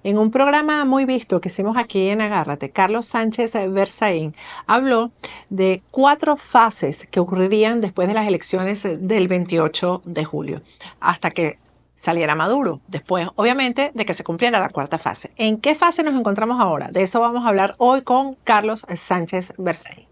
En un programa muy visto que hicimos aquí en Agárrate, Carlos Sánchez Berzaín habló de 4 fases que ocurrirían después de las elecciones del 28 de julio, hasta que saliera Maduro, después obviamente de que se cumpliera la 4ª fase. ¿En qué fase nos encontramos ahora? De eso vamos a hablar hoy con Carlos Sánchez Berzaín.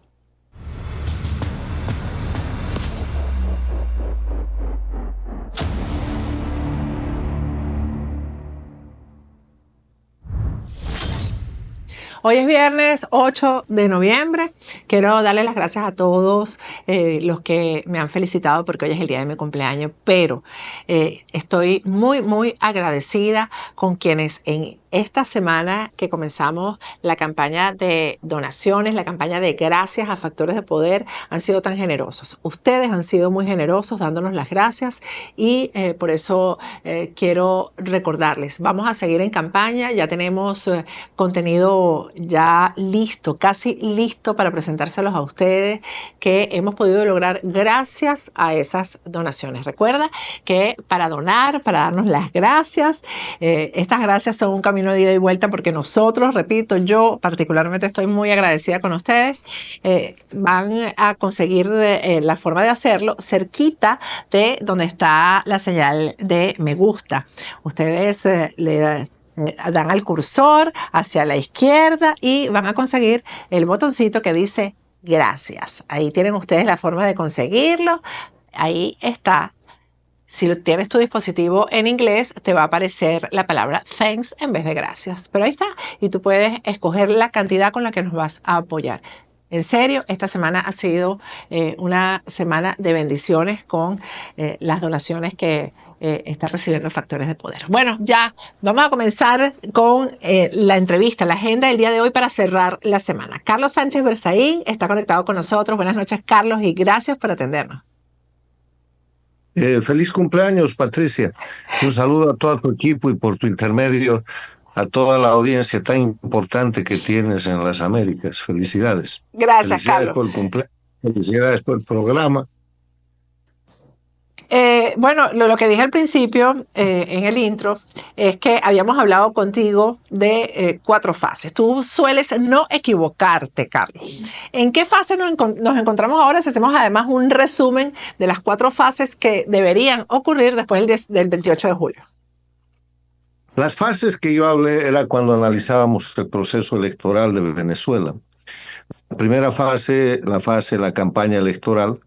Hoy es viernes 8 de noviembre. Quiero darle las gracias a todos los que me han felicitado porque hoy es el día de mi cumpleaños, pero estoy muy agradecida con quienes en esta semana que comenzamos la campaña de donaciones, la campaña de gracias a Factores de Poder, han sido tan generosos. Ustedes han sido muy generosos dándonos las gracias y por eso quiero recordarles, vamos a seguir en campaña, ya tenemos contenido ya listo, casi listo para presentárselos a ustedes, que hemos podido lograr gracias a esas donaciones. Recuerda que para donar, para darnos las gracias, estas gracias son un camino de ida y vuelta porque nosotros, repito, yo particularmente estoy muy agradecida con ustedes, van a conseguir la forma de hacerlo cerquita de donde está la señal de me gusta. Ustedes le dan al cursor hacia la izquierda y van a conseguir el botoncito que dice gracias. Ahí tienen ustedes la forma de conseguirlo. Ahí está. Si tienes tu dispositivo en inglés, te va a aparecer la palabra thanks en vez de gracias. Pero ahí está. Y tú puedes escoger la cantidad con la que nos vas a apoyar. En serio, esta semana ha sido una semana de bendiciones con las donaciones que está recibiendo Factores de Poder. Bueno, ya vamos a comenzar con la entrevista, la agenda del día de hoy para cerrar la semana. Carlos Sánchez Berzaín está conectado con nosotros. Buenas noches, Carlos, y gracias por atendernos. Feliz cumpleaños, Patricia. Un saludo a todo tu equipo y por tu intermedio a toda la audiencia tan importante que tienes en las Américas. Felicidades. Gracias, Felicidades Carlos. por el cumpleaños. Felicidades por el programa. Bueno, lo que dije al principio en el intro es que habíamos hablado contigo de 4 fases. Tú sueles no equivocarte, Carlos. ¿En qué fase nos encontramos ahora si hacemos además un resumen de las 4 fases que deberían ocurrir después del 28 de julio? Las fases que yo hablé era cuando analizábamos el proceso electoral de Venezuela. La primera fase, la campaña electoral,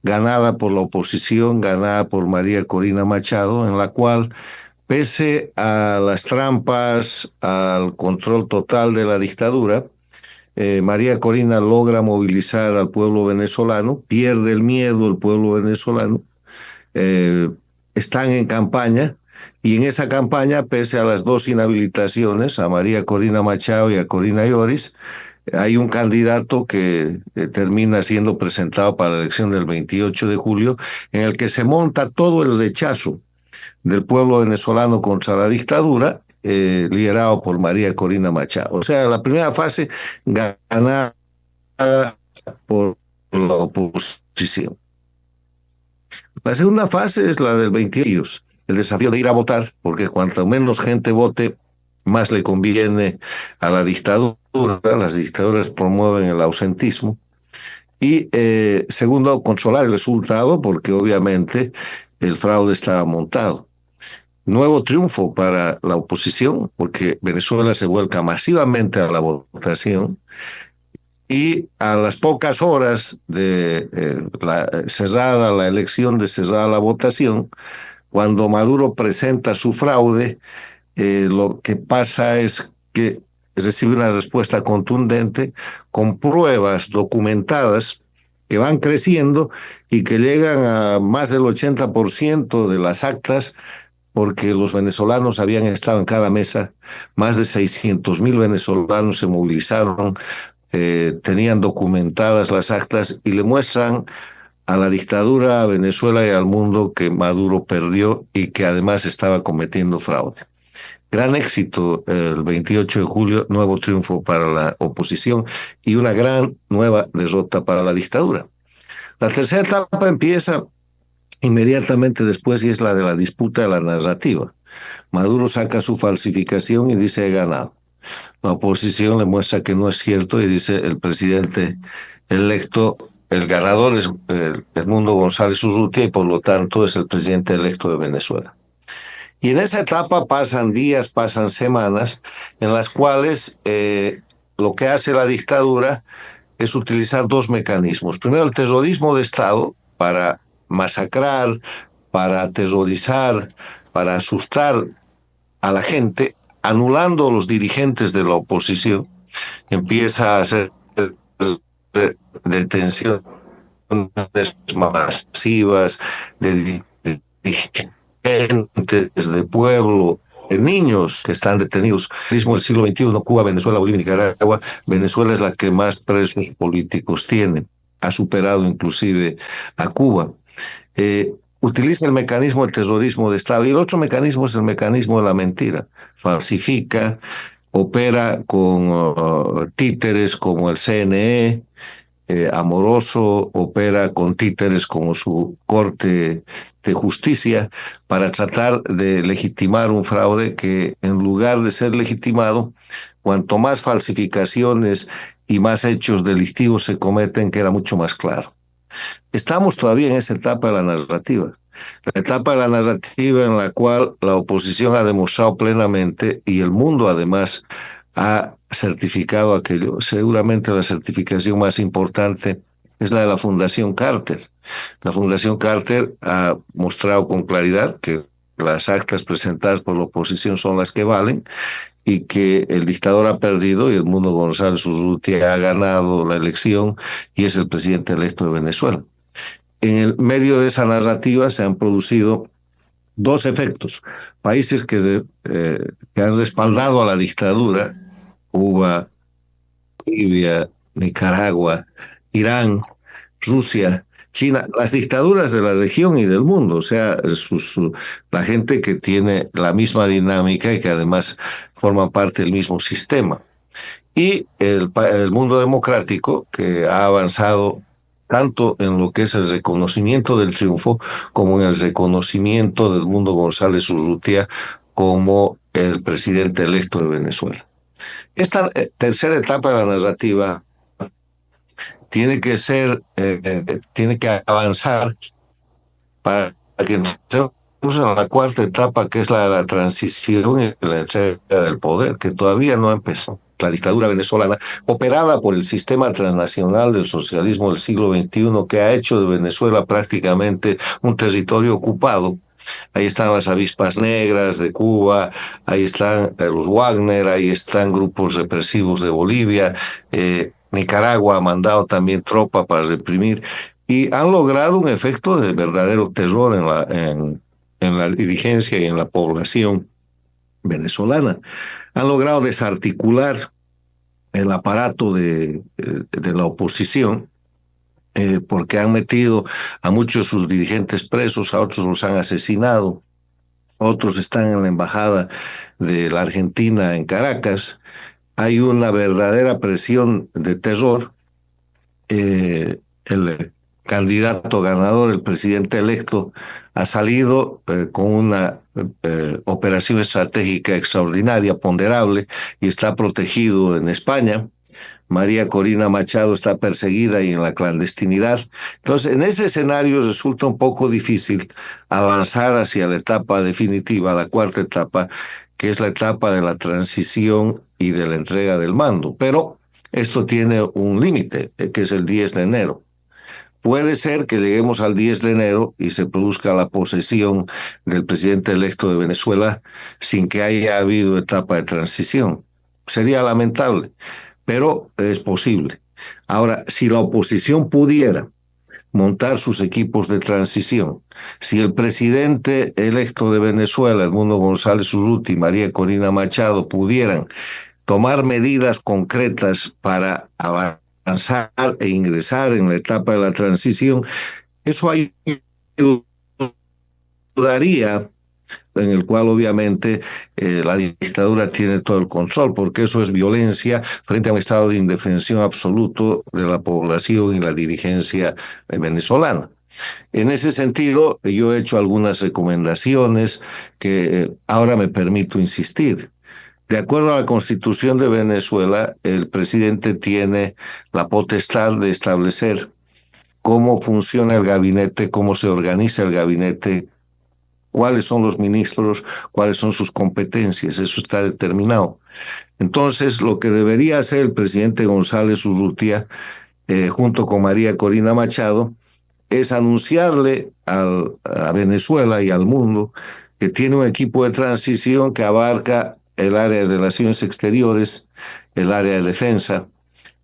ganada por la oposición, ganada por María Corina Machado, en la cual, pese a las trampas, al control total de la dictadura, María Corina logra movilizar al pueblo venezolano, pierde el miedo el pueblo venezolano, están en campaña, y en esa campaña, pese a las 2 inhabilitaciones, a María Corina Machado y a Corina Lloris, hay un candidato que termina siendo presentado para la elección del 28 de julio, en el que se monta todo el rechazo del pueblo venezolano contra la dictadura, liderado por María Corina Machado. O sea, la primera fase ganada por la oposición. La segunda fase es la del 28, el desafío de ir a votar, porque cuanto menos gente vote, más le conviene a la dictadura. Las dictaduras promueven el ausentismo. Y segundo, controlar el resultado, porque obviamente el fraude estaba montado. Nuevo triunfo para la oposición, porque Venezuela se vuelca masivamente a la votación. Y a las pocas horas de cerrada la elección, de cerrada la votación, cuando Maduro presenta su fraude, lo que pasa es que recibe una respuesta contundente con pruebas documentadas que van creciendo y que llegan a más del 80% de las actas, porque los venezolanos habían estado en cada mesa, más de 600,000 venezolanos se movilizaron, tenían documentadas las actas y le muestran a la dictadura, a Venezuela y al mundo que Maduro perdió y que además estaba cometiendo fraude. Gran éxito el 28 de julio, nuevo triunfo para la oposición y una gran nueva derrota para la dictadura. La tercera etapa empieza inmediatamente después y es la de la disputa de la narrativa. Maduro saca su falsificación y dice he ganado. La oposición le muestra que no es cierto y dice el presidente electo, el ganador es Edmundo González Urrutia y por lo tanto es el presidente electo de Venezuela. Y en esa etapa pasan días, pasan semanas en las cuales lo que hace la dictadura es utilizar dos mecanismos. Primero, el terrorismo de Estado para masacrar, para aterrorizar, para asustar a la gente, anulando a los dirigentes de la oposición. Empieza a hacer detenciones masivas de dirigentes de pueblo, niños que están detenidos. Mismo el siglo XXI, Cuba, Venezuela, Bolivia y Nicaragua, Venezuela es la que más presos políticos tiene. Ha superado inclusive a Cuba. Utiliza el mecanismo del terrorismo de Estado y el otro mecanismo es el mecanismo de la mentira. Falsifica, opera con títeres como el CNE, Amoroso opera con títeres como su Corte de Justicia para tratar de legitimar un fraude que en lugar de ser legitimado, cuanto más falsificaciones y más hechos delictivos se cometen, queda mucho más claro. Estamos todavía en esa etapa de la narrativa. La etapa de la narrativa en la cual la oposición ha demostrado plenamente y el mundo además ha certificado aquello. Seguramente la certificación más importante es la de la Fundación Carter. La Fundación Carter ha mostrado con claridad que las actas presentadas por la oposición son las que valen y que el dictador ha perdido y Edmundo González Urrutia ha ganado la elección y es el presidente electo de Venezuela. En el medio de esa narrativa se han producido dos efectos. Países que han respaldado a la dictadura, Cuba, Bolivia, Nicaragua, Irán, Rusia, China, las dictaduras de la región y del mundo, o sea, la gente que tiene la misma dinámica y que además forma parte del mismo sistema. Y el mundo democrático que ha avanzado tanto en lo que es el reconocimiento del triunfo como en el reconocimiento del Edmundo González Urrutia como el presidente electo de Venezuela. Esta tercera etapa de la narrativa tiene que tiene que avanzar para que entremos en la cuarta etapa, que es la de la transición y la entrega del poder, que todavía no empezó. La dictadura venezolana, operada por el sistema transnacional del socialismo del siglo XXI, que ha hecho de Venezuela prácticamente un territorio ocupado. Ahí están las avispas negras de Cuba, ahí están los Wagner, ahí están grupos represivos de Bolivia, Nicaragua ha mandado también tropa para reprimir y han logrado un efecto de verdadero terror en la dirigencia y en la población venezolana. Han logrado desarticular el aparato de la oposición, porque han metido a muchos de sus dirigentes presos, a otros los han asesinado, otros están en la embajada de la Argentina en Caracas. Hay una verdadera presión de terror. El candidato ganador, el presidente electo, ha salido con una operación estratégica extraordinaria, ponderable, y está protegido en España. María Corina Machado está perseguida y en la clandestinidad. Entonces, en ese escenario resulta un poco difícil avanzar hacia la etapa definitiva, la cuarta etapa, que es la etapa de la transición y de la entrega del mando. Pero esto tiene un límite, que es el 10 de enero. Puede ser que lleguemos al 10 de enero y se produzca la posesión del presidente electo de Venezuela sin que haya habido etapa de transición. Sería lamentable, pero es posible. Ahora, si la oposición pudiera montar sus equipos de transición, si el presidente electo de Venezuela, Edmundo González Urrutia y María Corina Machado, pudieran tomar medidas concretas para avanzar e ingresar en la etapa de la transición, eso ayudaría, en el cual obviamente la dictadura tiene todo el control, porque eso es violencia frente a un estado de indefensión absoluto de la población y la dirigencia venezolana. En ese sentido, yo he hecho algunas recomendaciones que ahora me permito insistir. De acuerdo a la Constitución de Venezuela, el presidente tiene la potestad de establecer cómo funciona el gabinete, cómo se organiza el gabinete, cuáles son los ministros, cuáles son sus competencias. Eso está determinado. Entonces, lo que debería hacer el presidente González Urrutia, junto con María Corina Machado, es anunciarle a Venezuela y al mundo que tiene un equipo de transición que abarca el área de relaciones exteriores, el área de defensa,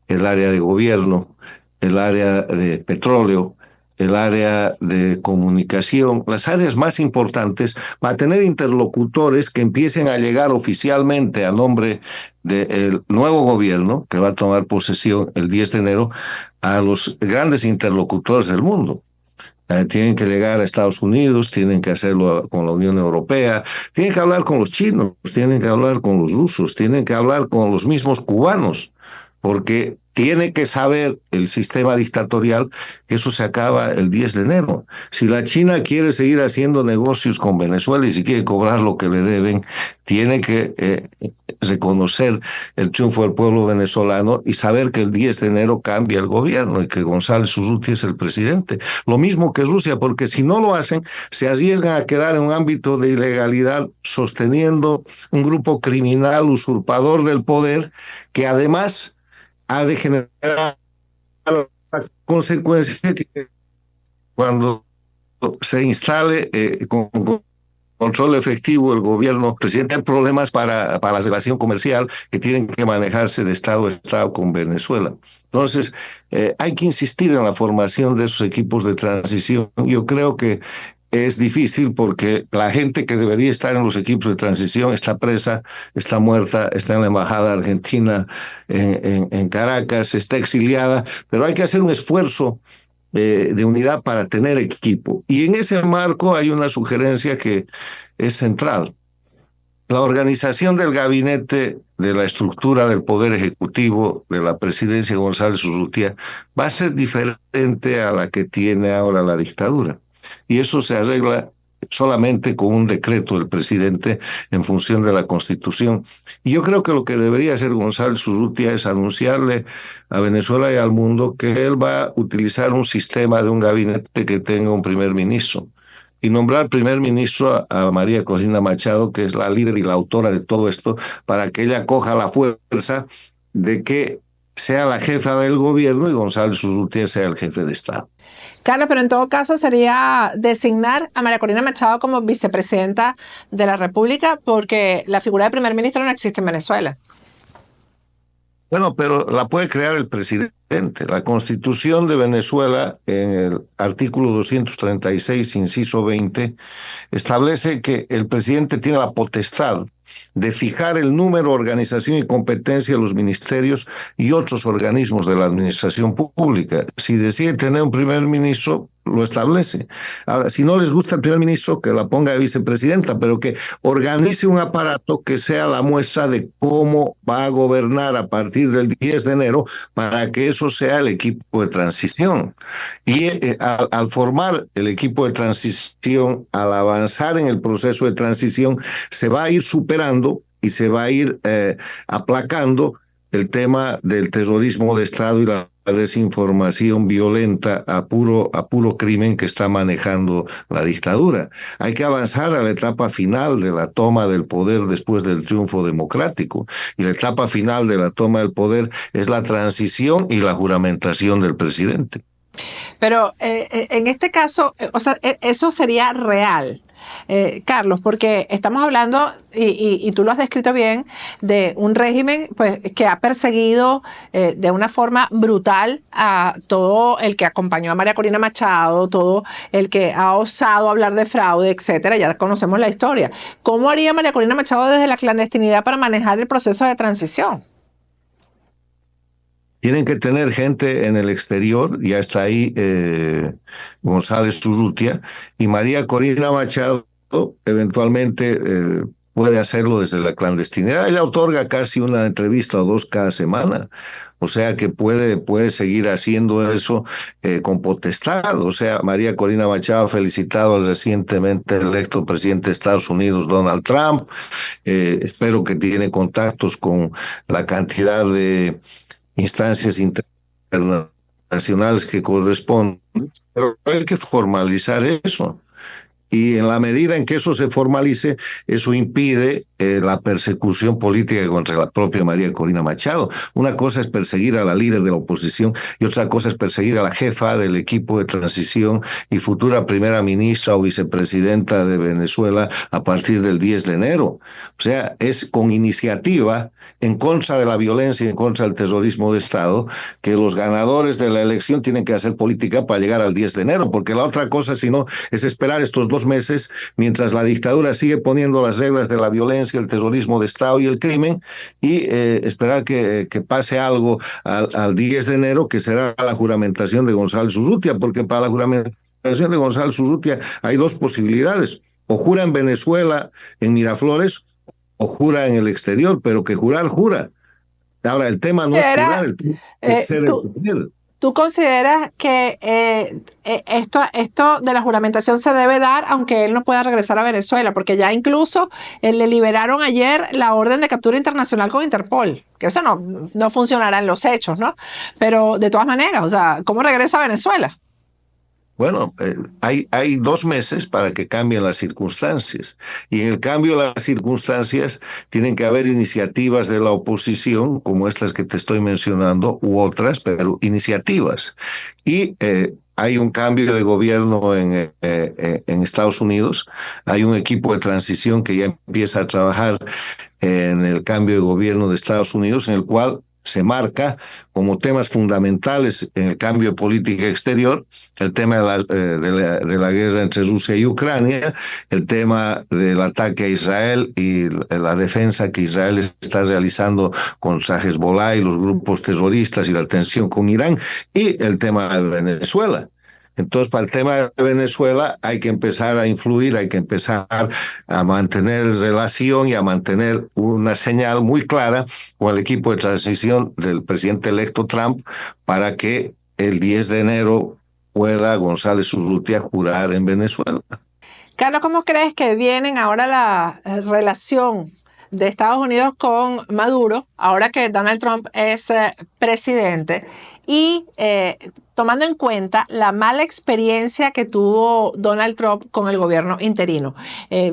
el área de gobierno, el área de petróleo, el área de comunicación, las áreas más importantes, para tener interlocutores que empiecen a llegar oficialmente a nombre del nuevo gobierno, que va a tomar posesión el 10 de enero, a los grandes interlocutores del mundo. Tienen que llegar a Estados Unidos, tienen que hacerlo con la Unión Europea, tienen que hablar con los chinos, tienen que hablar con los rusos, tienen que hablar con los mismos cubanos, porque tiene que saber el sistema dictatorial que eso se acaba el 10 de enero. Si la China quiere seguir haciendo negocios con Venezuela y si quiere cobrar lo que le deben, tiene que reconocer el triunfo del pueblo venezolano y saber que el 10 de enero cambia el gobierno y que González Urrutia es el presidente. Lo mismo que Rusia, porque si no lo hacen, se arriesgan a quedar en un ámbito de ilegalidad sosteniendo un grupo criminal usurpador del poder que además ha de generar la consecuencia que cuando se instale con control efectivo el gobierno, presidente, hay problemas para la relación comercial que tienen que manejarse de Estado a Estado con Venezuela. Entonces, hay que insistir en la formación de esos equipos de transición. Yo creo que es difícil porque la gente que debería estar en los equipos de transición está presa, está muerta, está en la embajada argentina en Caracas, está exiliada, pero hay que hacer un esfuerzo de unidad para tener equipo. Y en ese marco hay una sugerencia que es central. La organización del gabinete, de la estructura del Poder Ejecutivo, de la presidencia de González Urrutia, va a ser diferente a la que tiene ahora la dictadura. Y eso se arregla solamente con un decreto del presidente en función de la Constitución. Y yo creo que lo que debería hacer González Urrutia es anunciarle a Venezuela y al mundo que él va a utilizar un sistema de un gabinete que tenga un primer ministro y nombrar primer ministro a María Corina Machado, que es la líder y la autora de todo esto, para que ella coja la fuerza de que sea la jefa del gobierno y González Urrutia sea el jefe de Estado. Carlos, pero en todo caso sería designar a María Corina Machado como vicepresidenta de la República porque la figura de primer ministro no existe en Venezuela. Bueno, pero la puede crear el presidente. La Constitución de Venezuela, en el artículo 236, inciso 20, establece que el presidente tiene la potestad de fijar el número, organización y competencia de los ministerios y otros organismos de la administración pública. Si decide tener un primer ministro, lo establece. Ahora, si no les gusta el primer ministro, que la ponga de vicepresidenta, pero que organice un aparato que sea la muestra de cómo va a gobernar a partir del 10 de enero para que eso sea el equipo de transición. Y al formar el equipo de transición, al avanzar en el proceso de transición, se va a ir superando y se va a ir aplacando el tema del terrorismo de Estado y la desinformación violenta a puro crimen que está manejando la dictadura. Hay que avanzar a la etapa final de la toma del poder después del triunfo democrático. Y la etapa final de la toma del poder es la transición y la juramentación del presidente. Pero en este caso, o sea, eso sería real. Carlos, porque estamos hablando, y tú lo has descrito bien, de un régimen pues, que ha perseguido de una forma brutal a todo el que acompañó a María Corina Machado, todo el que ha osado hablar de fraude, etcétera. Ya conocemos la historia. ¿Cómo haría María Corina Machado desde la clandestinidad para manejar el proceso de transición? Tienen que tener gente en el exterior, ya está ahí González Urrutia, y María Corina Machado eventualmente puede hacerlo desde la clandestinidad. Ella otorga casi una entrevista o dos cada semana. O sea que puede seguir haciendo eso con potestad. O sea, María Corina Machado ha felicitado al recientemente electo presidente de Estados Unidos, Donald Trump. Espero que tiene contactos con la cantidad de instancias internacionales que corresponden. Pero hay que formalizar eso. Y en la medida en que eso se formalice, eso impide la persecución política contra la propia María Corina Machado. Una cosa es perseguir a la líder de la oposición y otra cosa es perseguir a la jefa del equipo de transición y futura primera ministra o vicepresidenta de Venezuela a partir del 10 de enero. O sea, es con iniciativa en contra de la violencia y en contra del terrorismo de Estado que los ganadores de la elección tienen que hacer política para llegar al 10 de enero, porque la otra cosa, si no, es esperar estos 2 meses mientras la dictadura sigue poniendo las reglas de la violencia, el terrorismo de Estado y el crimen, y esperar que pase algo al 10 de enero, que será la juramentación de González Urrutia, porque para la juramentación de González Urrutia hay dos posibilidades: o jura en Venezuela, en Miraflores, o jura en el exterior, pero que jurar, jura. Ahora, el tema no es jurar, el tema es ser el poder. ¿Tú consideras que esto de la juramentación se debe dar aunque él no pueda regresar a Venezuela? Porque ya incluso le liberaron ayer la orden de captura internacional con Interpol, que eso no funcionará en los hechos, ¿no? Pero de todas maneras, o sea, ¿cómo regresa a Venezuela? Bueno, hay 2 meses para que cambien las circunstancias. Y en el cambio de las circunstancias tienen que haber iniciativas de la oposición, como estas que te estoy mencionando, u otras, pero iniciativas. Y hay un cambio de gobierno en Estados Unidos. Hay un equipo de transición que ya empieza a trabajar en el cambio de gobierno de Estados Unidos, en el cual se marca como temas fundamentales en el cambio de política exterior el tema de la guerra entre Rusia y Ucrania, el tema del ataque a Israel y la defensa que Israel está realizando contra Hezbollah y los grupos terroristas y la tensión con Irán, y el tema de Venezuela. Entonces, para el tema de Venezuela hay que empezar a influir, hay que empezar a mantener relación y a mantener una señal muy clara con el equipo de transición del presidente electo Trump para que el 10 de enero pueda González Urrutia jurar en Venezuela. Carlos, ¿cómo crees que vienen ahora la relación de Estados Unidos con Maduro, ahora que Donald Trump es presidente, y tomando en cuenta la mala experiencia que tuvo Donald Trump con el gobierno interino?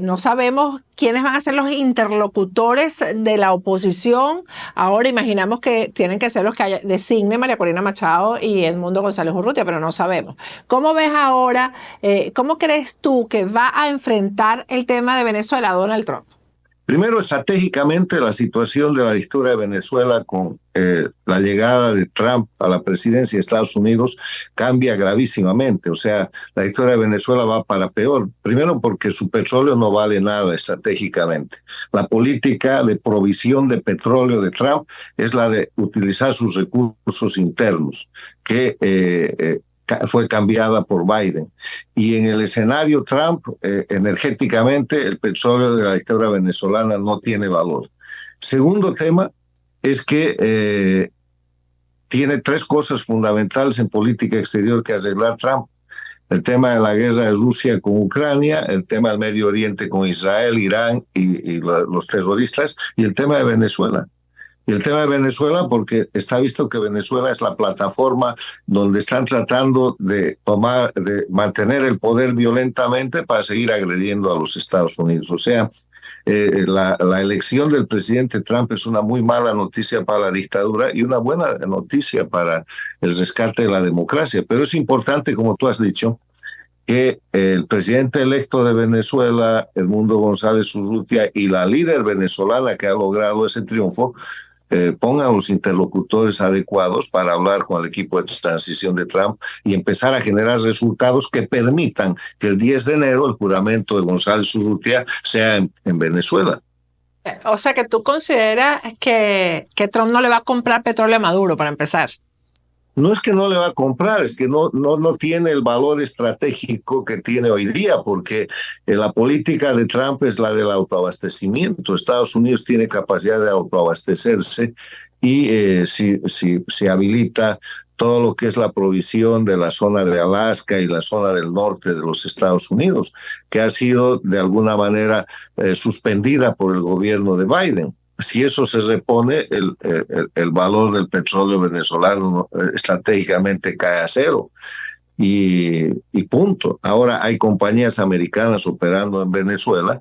No sabemos quiénes van a ser los interlocutores de la oposición. Ahora imaginamos que tienen que ser los que designe María Corina Machado y Edmundo González Urrutia, pero no sabemos. ¿Cómo ves ahora, cómo crees tú que va a enfrentar el tema de Venezuela Donald Trump? Primero, estratégicamente, la situación de la dictadura de Venezuela con la llegada de Trump a la presidencia de Estados Unidos cambia gravísimamente. O sea, la dictadura de Venezuela va para peor. Primero, porque su petróleo no vale nada estratégicamente. La política de provisión de petróleo de Trump es la de utilizar sus recursos internos, que fue cambiada por Biden. Y en el escenario Trump, energéticamente, el petróleo de la dictadura venezolana no tiene valor. Segundo tema es que tiene tres cosas fundamentales en política exterior que arreglar Trump: el tema de la guerra de Rusia con Ucrania, el tema del Medio Oriente con Israel, Irán y los terroristas, y el tema de Venezuela. Y el tema de Venezuela, porque está visto que Venezuela es la plataforma donde están tratando de mantener el poder violentamente para seguir agrediendo a los Estados Unidos. O sea, la elección del presidente Trump es una muy mala noticia para la dictadura y una buena noticia para el rescate de la democracia. Pero es importante, como tú has dicho, que el presidente electo de Venezuela, Edmundo González Urrutia, y la líder venezolana que ha logrado ese triunfo pongan los interlocutores adecuados para hablar con el equipo de transición de Trump y empezar a generar resultados que permitan que el 10 de enero el juramento de González Urrutia sea en Venezuela. O sea que tú consideras que Trump no le va a comprar petróleo a Maduro, para empezar. No es que no le va a comprar, es que no tiene el valor estratégico que tiene hoy día, porque la política de Trump es la del autoabastecimiento. Estados Unidos tiene capacidad de autoabastecerse y si habilita todo lo que es la provisión de la zona de Alaska y la zona del norte de los Estados Unidos, que ha sido de alguna manera suspendida por el gobierno de Biden. Si eso se repone, el valor del petróleo venezolano estratégicamente cae a cero. Y punto. Ahora hay compañías americanas operando en Venezuela,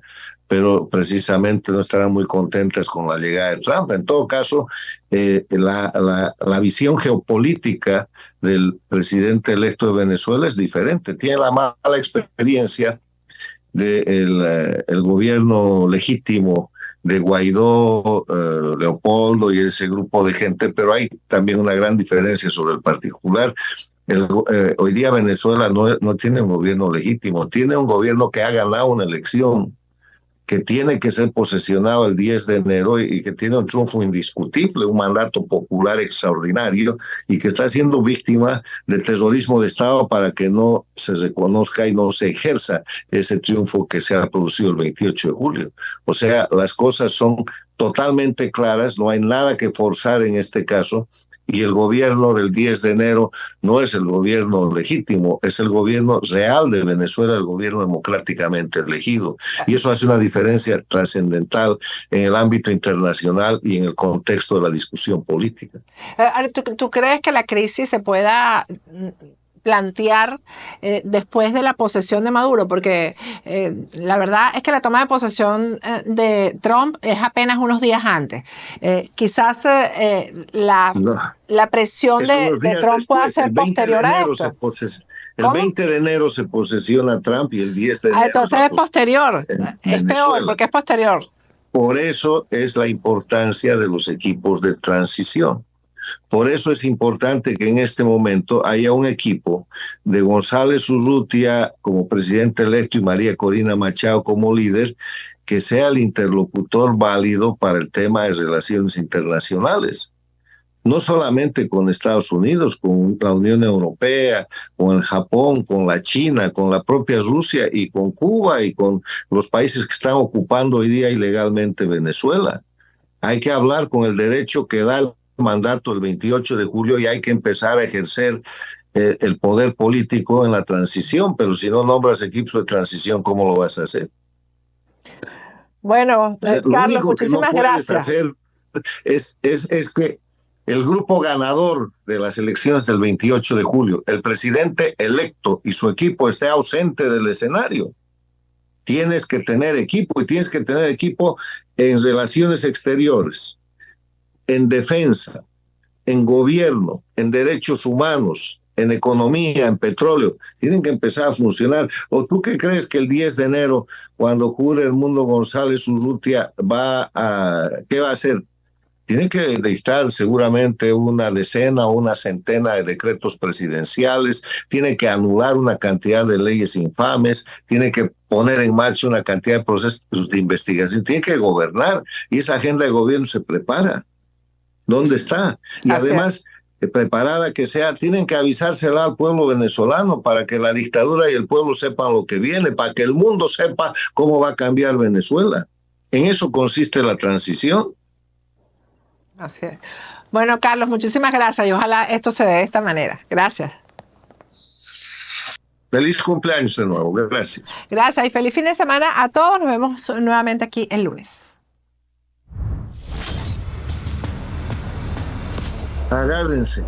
pero precisamente no estarán muy contentas con la llegada de Trump. En todo caso, la visión geopolítica del presidente electo de Venezuela es diferente. Tiene la mala experiencia del el gobierno legítimo de Guaidó, Leopoldo y ese grupo de gente, pero hay también una gran diferencia sobre el particular. Hoy día Venezuela no tiene un gobierno legítimo, tiene un gobierno que ha ganado una elección, que tiene que ser posesionado el 10 de enero y que tiene un triunfo indiscutible, un mandato popular extraordinario y que está siendo víctima de terrorismo de Estado para que no se reconozca y no se ejerza ese triunfo que se ha producido el 28 de julio. O sea, las cosas son totalmente claras, no hay nada que forzar en este caso. Y el gobierno del 10 de enero no es el gobierno legítimo, es el gobierno real de Venezuela, el gobierno democráticamente elegido. Y eso hace una diferencia trascendental en el ámbito internacional y en el contexto de la discusión política. ¿Tú crees que la crisis se pueda plantear después de la posesión de Maduro? Porque la verdad es que la toma de posesión de Trump es apenas unos días antes. Quizás la presión de Trump pueda ser posterior a esto. El 20 de enero se posesiona Trump y el 10 de enero... Entonces es posterior. Es peor porque es posterior. Por eso es la importancia de los equipos de transición. Por eso es importante que en este momento haya un equipo de González Urrutia como presidente electo y María Corina Machado como líder, que sea el interlocutor válido para el tema de relaciones internacionales. No solamente con Estados Unidos, con la Unión Europea, con el Japón, con la China, con la propia Rusia y con Cuba y con los países que están ocupando hoy día ilegalmente Venezuela. Hay que hablar con el derecho que da el mandato el 28 de julio y hay que empezar a ejercer el poder político en la transición, pero si no nombras equipos de transición, ¿cómo lo vas a hacer? Bueno, Carlos, muchísimas gracias. Hacer es que el grupo ganador de las elecciones del 28 de julio, el presidente electo y su equipo esté ausente del escenario. Tienes que tener equipo y tienes que tener equipo en relaciones exteriores, en defensa, en gobierno, en derechos humanos, en economía, en petróleo. Tienen que empezar a funcionar. ¿O tú qué crees que el 10 de enero, cuando jure Edmundo González Urrutia, qué va a hacer? Tiene que dictar seguramente una decena o una centena de decretos presidenciales, tiene que anular una cantidad de leyes infames, tiene que poner en marcha una cantidad de procesos de investigación, tiene que gobernar y esa agenda de gobierno se prepara. ¿Dónde está? Y además, preparada que sea, tienen que avisársela al pueblo venezolano para que la dictadura y el pueblo sepan lo que viene, para que el mundo sepa cómo va a cambiar Venezuela. En eso consiste la transición. Así es. Bueno, Carlos, muchísimas gracias y ojalá esto se dé de esta manera. Gracias. Feliz cumpleaños de nuevo. Gracias. Gracias y feliz fin de semana a todos. Nos vemos nuevamente aquí el lunes. Agárrense.